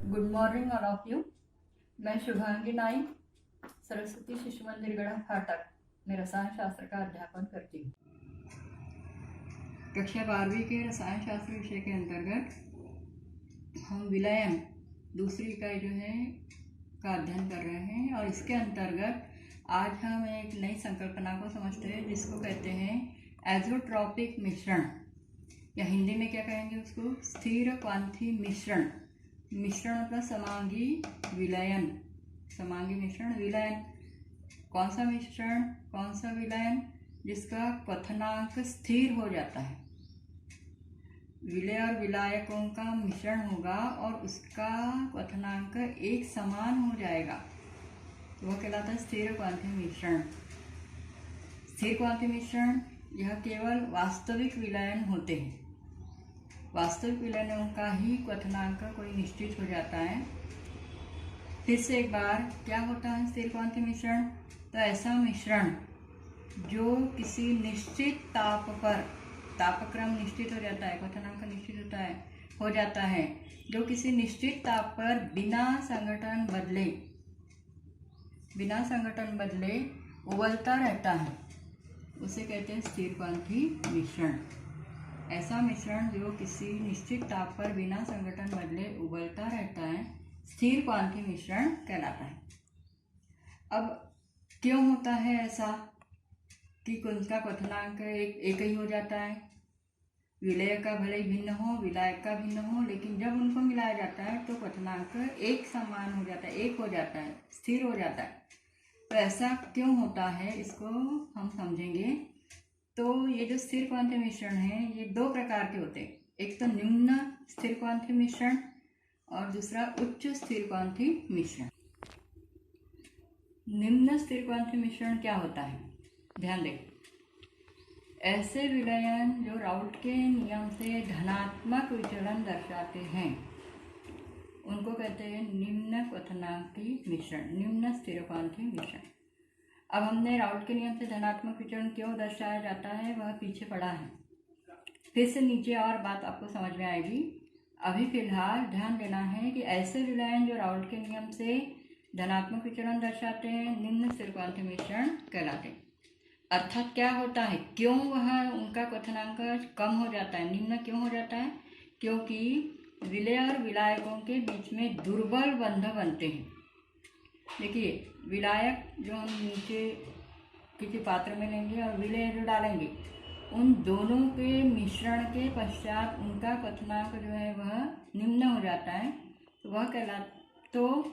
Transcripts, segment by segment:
Good morning all of you. मैं शुभांगी नाइक सरस्वती शिशु मंदिर गढ़ा फाटक में रसायन शास्त्र का अध्यापन करती हूँ। कक्षा 12वीं के रसायन शास्त्र विषय के अंतर्गत हम विलयन दूसरी इकाई जो है का अध्ययन कर रहे हैं और इसके अंतर्गत आज हम एक नई संकल्पना को समझते हैं जिसको कहते हैं एज़ोट्रॉपिक मिश्रण, या हिंदी में क्या कहेंगे उसको, स्थिर क्वांथी मिश्रण। मिश्रण मतलब समांगी विलयन, समांगी मिश्रण विलयन। कौन सा मिश्रण, कौन सा विलयन जिसका क्वथनांक स्थिर हो जाता है। विलय और विलायकों का मिश्रण होगा और उसका क्वथनांक एक समान हो जाएगा, तो वह कहलाता है स्थिर क्वांथी मिश्रण। स्थिर क्वांथी मिश्रण यह केवल वास्तविक विलयन होते हैं। वास्तविक विलयनों का ही क्वथनांक कोई निश्चित हो जाता है। फिर से एक बार, क्या होता है स्थिर क्वांथी मिश्रण? तो ऐसा मिश्रण जो किसी निश्चित ताप पर, तापक्रम निश्चित हो जाता है, क्वथनांक निश्चित होता है, हो जाता है, जो किसी निश्चित ताप पर बिना संघटन बदले उबलता रहता है, उसे कहते हैं स्थिर क्वांथी मिश्रण। ऐसा मिश्रण जो किसी निश्चित ताप पर बिना संघटन बदले उबलता रहता है स्थिर क्वांथी मिश्रण कहलाता है। अब क्यों होता है ऐसा कि उनका क्वथनांक एक ही हो जाता है? विलय का भले ही भिन्न हो, विलायक का भिन्न हो, लेकिन जब उनको मिलाया जाता है तो क्वथनांक एक समान हो जाता है, एक हो जाता है, स्थिर हो जाता है। तो ऐसा क्यों होता है इसको हम समझेंगे। तो ये जो स्थिर क्वांथी मिश्रण है ये दो प्रकार के होते हैं। एक तो निम्न स्थिर क्वांथी मिश्रण और दूसरा उच्च स्थिर क्वांथी मिश्रण। निम्न स्थिर क्वांथी मिश्रण क्या होता है, ध्यान दें। ऐसे विलयन जो राउट के नियम से धनात्मक विचलन दर्शाते हैं उनको कहते हैं निम्न क्वथनांकी मिश्रण, निम्न स्थिर क्वांथी मिश्रण। अब हमने राउट के नियम से धनात्मक विचलन क्यों दर्शाया जाता है वह पीछे पढ़ा है, फिर से नीचे और बात आपको समझ में आएगी। अभी फिलहाल ध्यान देना है कि ऐसे विलयन जो राउट के नियम से धनात्मक विचलन दर्शाते हैं निम्न स्थिर क्वांथी मिश्रण कहलाते हैं। अर्थात क्या होता है, क्यों वह उनका क्वथनांक कम हो जाता है, निम्न क्यों हो जाता है? क्योंकि विलय और विलायकों के बीच में दुर्बल बंध बनते हैं। देखिए, विलायक जो हम नीचे किसी पात्र में लेंगे और विलय जो डालेंगे, उन दोनों के मिश्रण के पश्चात उनका क्वथनांक जो है वह निम्न हो जाता है, तो वह तो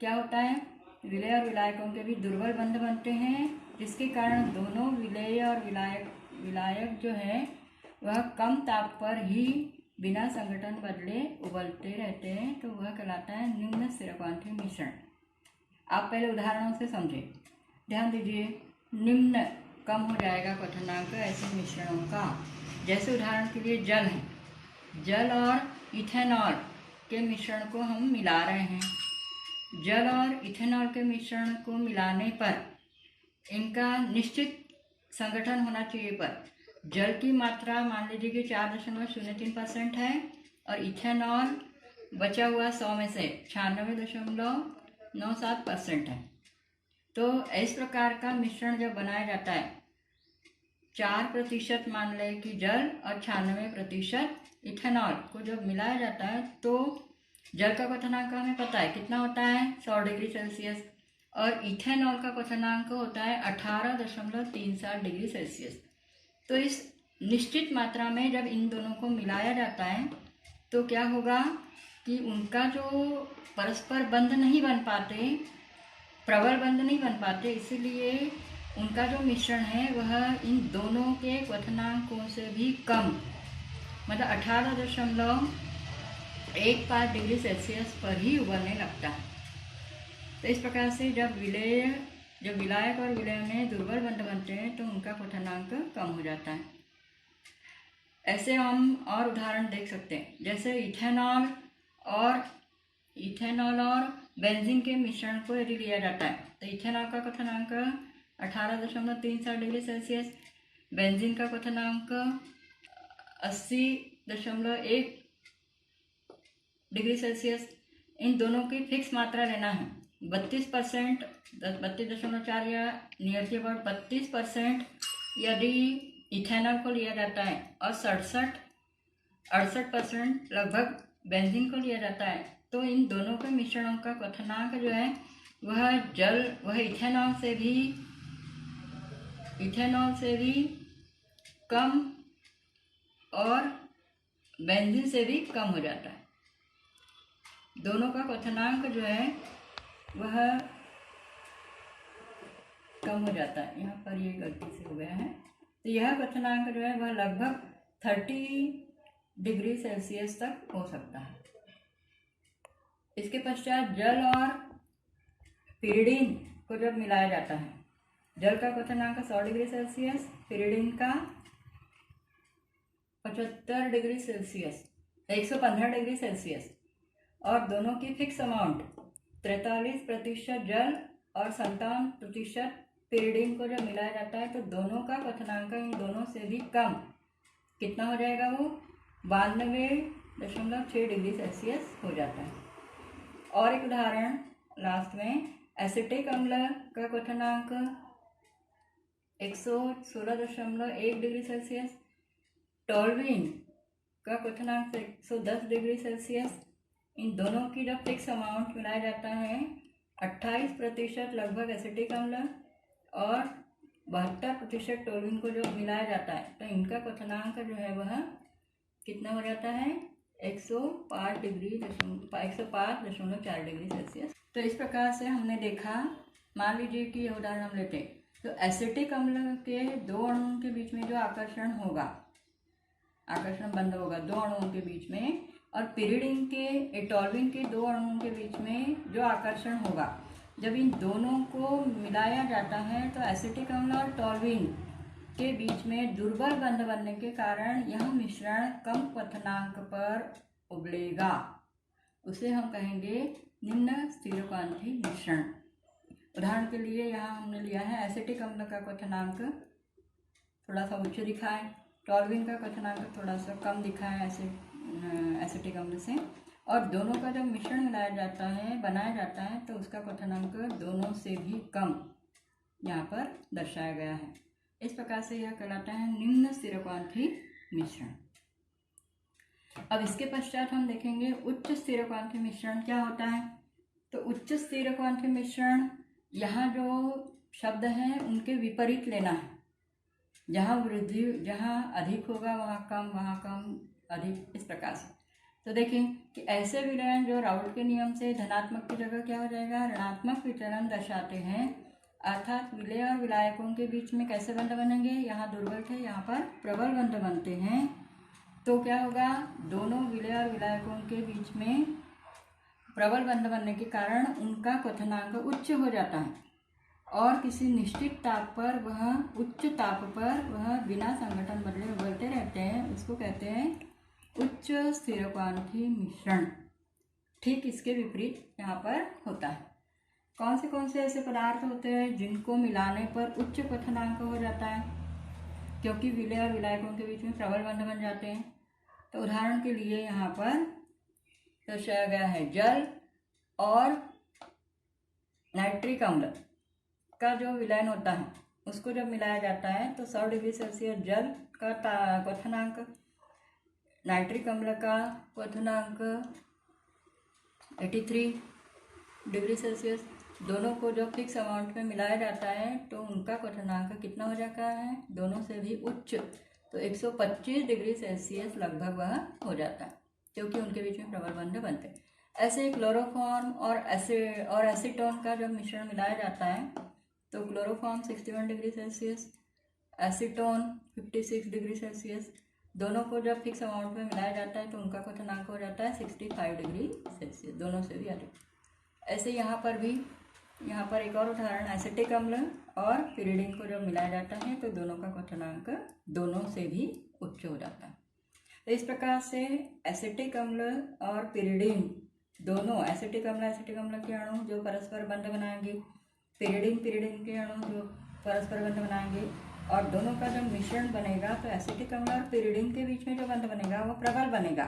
क्या होता है, विलय और विलायकों के भी दुर्बल बंध बनते हैं, जिसके कारण दोनों विलय और विलायक जो है वह कम ताप पर ही बिना संघटन बदले उबलते रहते हैं, तो वह कहलाता है निम्न स्थिर क्वांथी मिश्रण। आप पहले उदाहरणों से समझें, ध्यान दीजिए। निम्न कम हो जाएगा क्वथनांक ऐसे मिश्रणों का, जैसे उदाहरण के लिए जल है, जल और इथेनॉल के मिश्रण को हम मिला रहे हैं। जल और इथेनॉल के मिश्रण को मिलाने पर इनका निश्चित संगठन होना चाहिए, पर जल की मात्रा मान लीजिए कि 4.03% है और इथेनॉल बचा हुआ 100 में से 96.97% है। तो इस प्रकार का मिश्रण जब बनाया जाता है, 4% मान लें कि जल और 96% इथेनॉल को जब मिलाया जाता है तो जल का क्वथनांक हमें पता है कितना होता है, 100 डिग्री सेल्सियस, और इथेनॉल का क्वथनांक होता है 18.37 डिग्री सेल्सियस। तो इस निश्चित मात्रा में जब इन दोनों को मिलाया जाता है तो क्या होगा कि उनका जो परस्पर बंध नहीं बन पाते, प्रबल बंध नहीं बन पाते, इसलिए उनका जो मिश्रण है वह इन दोनों के क्वथनांकों से भी कम, मतलब 18.15 डिग्री सेल्सियस पर ही उबलने लगता है। तो इस प्रकार से जब विलायक और विलय में दुर्बल बंध बनते हैं तो उनका क्वथनांक कम हो जाता है। ऐसे हम और उदाहरण देख सकते हैं, जैसे इथेनॉल और बेंजीन के मिश्रण को यदि लिया जाता है तो इथेनॉल का क्वथनांक 18.37 डिग्री सेल्सियस, बेंजीन का क्वथनांक 80.1 डिग्री सेल्सियस, इन दोनों की फिक्स मात्रा लेना है। 32%, 32.4 या नियर के अबाउट 32% यदि इथेनॉल को लिया जाता है और 68% लगभग बेंजीन को लिया जाता है, तो इन दोनों के मिश्रणों का क्वथनांक जो है वह इथेनॉल से भी कम और बेंजीन से भी कम हो जाता है। दोनों का क्वथनांक जो है वह कम हो जाता है। यहाँ पर ये गलती से हो गया है। तो यह क्वथनांक जो है वह लगभग 30 डिग्री सेल्सियस तक हो सकता है। इसके पश्चात जल और पिरिडीन को जब मिलाया जाता है, जल का क्वथनांक 100 डिग्री सेल्सियस, पिरिडीन का 75 डिग्री सेल्सियस, 115 डिग्री सेल्सियस, और दोनों की फिक्स अमाउंट 43% जल और 57% पिरिडीन को जब मिलाया जाता है तो दोनों का क्वथनांक इन दोनों से भी कम कितना हो जाएगा, वो 92.6 डिग्री सेल्सियस हो जाता है। और एक उदाहरण लास्ट में, एसिटिक अम्ल का क्वथनांक 116.1 डिग्री सेल्सियस, टोल्यूइन का क्वथनांक 110 डिग्री सेल्सियस, इन दोनों की जब फिक्स अमाउंट मिलाया जाता है 28% लगभग एसिटिक अम्ल और 72% टोल्यूइन को जो मिलाया जाता है तो इनका क्वथनांक जो है वह कितना हो जाता है, 105.4 डिग्री सेल्सियस। तो इस प्रकार से हमने देखा, मान लीजिए कि यह उदाहरण हम लेते हैं तो एसिटिक अम्ल के दो अणुओं के बीच में जो आकर्षण बंद होगा दो अणुओं के बीच में, और पिरिडीन के टोल्यूइन के दो अणुओं के बीच में जो आकर्षण होगा, जब इन दोनों को मिलाया जाता है तो एसिटिक अम्ल और टोल्यूइन के बीच में दुर्बल बंध बनने के कारण यह मिश्रण कम क्वथनांक पर उबलेगा। उसे हम कहेंगे निम्न स्थिरकांक्षी मिश्रण। उदाहरण के लिए यहाँ हमने लिया है एसिटिक अम्ल का क्वथनांक थोड़ा सा उच्च दिखा है, टोल्यूइन का क्वथनांक थोड़ा सा कम दिखा है एसिटिक अम्ल से, और दोनों का जब मिश्रण बनाया जाता है तो उसका क्वथनांक दोनों से भी कम यहाँ पर दर्शाया गया है। इस प्रकार से यह कहलाता है निम्न स्थिरकांक्षी मिश्रण। अब इसके पश्चात हम देखेंगे उच्च स्थिरकांक्षी मिश्रण क्या होता है। तो उच्च स्थिरकांक्षी मिश्रण, यहाँ जो शब्द हैं उनके विपरीत लेना है। जहाँ अधिक होगा वहाँ कम अधिक, इस प्रकार से। तो देखें कि ऐसे विलयन जो राउल्ट के नियम से धनात्मक की जगह क्या हो जाएगा, ऋणात्मक विचलन दर्शाते हैं, अर्थात विलय और विलायकों के बीच में कैसे बंध बनेंगे, यहाँ दुर्बल थे, यहाँ पर प्रबल बंध बनते हैं। तो क्या होगा, दोनों विलय और विलायकों के बीच में प्रबल बंध बनने के कारण उनका क्वथनांक उच्च हो जाता है और किसी निश्चित ताप पर उच्च ताप पर वह बिना संगठन बदले उबलते रहते हैं। उसको कहते हैं उच्च स्थिरकांक्षी मिश्रण। ठीक इसके विपरीत यहाँ पर होता है। कौन से ऐसे पदार्थ होते हैं जिनको मिलाने पर उच्च क्वथनांक हो जाता है, क्योंकि विलय और विलायकों के बीच में प्रबल बंध बन जाते हैं। तो उदाहरण के लिए यहाँ पर दर्शाया गया है जल और नाइट्रिक अम्ल का जो विलयन होता है उसको जब मिलाया जाता है तो 100 डिग्री सेल्सियस जल का क्वथनांक, नाइट्रिक अम्ल का क्वथनांक 83 डिग्री सेल्सियस, दोनों को जब फिक्स अमाउंट में मिलाया जाता है तो उनका क्वथनांक कितना हो जाता है, दोनों से भी उच्च, तो 125 डिग्री सेल्सियस लगभग वह हो जाता है, क्योंकि उनके बीच में प्रबल बंध बनते हैं। ऐसे क्लोरोफॉर्म और एसीटोन का जब मिश्रण मिलाया जाता है तो chloroform 61 degree Celsius, acetone 56 degree Celsius, दोनों को जब फिक्स अमाउंट में मिलाया जाता है तो उनका क्वथनांक हो जाता है 65 डिग्री सेल्सियस, दोनों से भी अधिक। ऐसे यहाँ पर एक और उदाहरण, एसिटिक अम्ल और पिरिडीन को जब मिलाया जाता है तो दोनों का क्वथनांक दोनों से भी उच्च हो जाता है। तो इस प्रकार से एसिटिक अम्ल और पिरिडीन दोनों, एसिटिक अम्ल के अणु जो परस्पर बंध बनाएंगे, पिरिडीन के अणु जो परस्पर बंध बनाएंगे, और दोनों का जब मिश्रण बनेगा तो एसिटिक अम्ल और पिरिडीन के बीच में जो बंध बनेगा वो प्रबल बनेगा,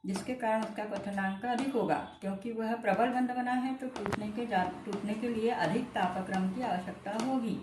जिसके कारण उसका क्वथनांक अधिक होगा, क्योंकि वह प्रबल बंध बना है तो टूटने के लिए अधिक तापक्रम की आवश्यकता होगी।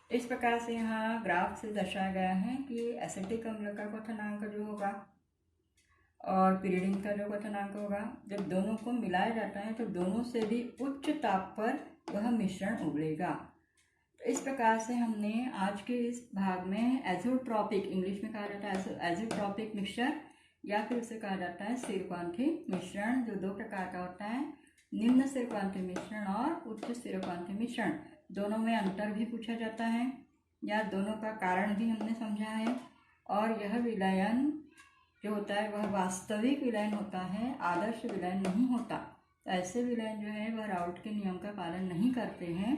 इस प्रकार से यहाँ ग्राफ से दर्शाया गया है कि एसिटिक अम्ल का क्वथनांक जो होगा और पिरिडिन का जो क्वथनांक होगा, जब दोनों को मिलाया जाता है तो दोनों से भी उच्च ताप पर वह मिश्रण उबलेगा। तो इस प्रकार से हमने आज के इस भाग में एज़ोट्रॉपिक, इंग्लिश में कहा जाता है एज़ोट्रॉपिक मिक्सचर, या फिर उसे कहा जाता है स्थिरक्वांथी मिश्रण, जो दो प्रकार का होता है, निम्न स्थिरक्वांथी मिश्रण और उच्च स्थिरक्वांथी मिश्रण। दोनों में अंतर भी पूछा जाता है या दोनों का कारण भी हमने समझा है। और यह विलयन जो होता है वह वास्तविक विलयन होता है, आदर्श विलयन नहीं होता। तो ऐसे विलयन जो है वह राउल्ट के नियम का पालन नहीं करते हैं,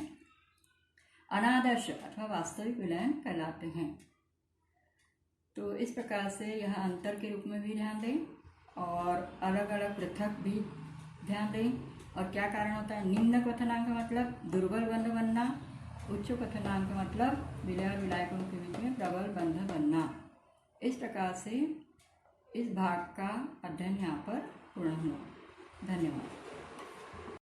अनादर्श अथवा वास्तविक विलयन कहलाते हैं। तो इस प्रकार से यह अंतर के रूप में भी ध्यान दें और अलग अलग पृथक भी ध्यान दें। और क्या कारण होता है? निम्न क्वथनांक का मतलब दुर्बल बंध बनना, उच्च क्वथनांक का मतलब विलय और विलायकों के बीच में प्रबल बंध बनना। इस प्रकार से इस भाग का अध्ययन यहाँ पर पूर्ण हुआ। धन्यवाद।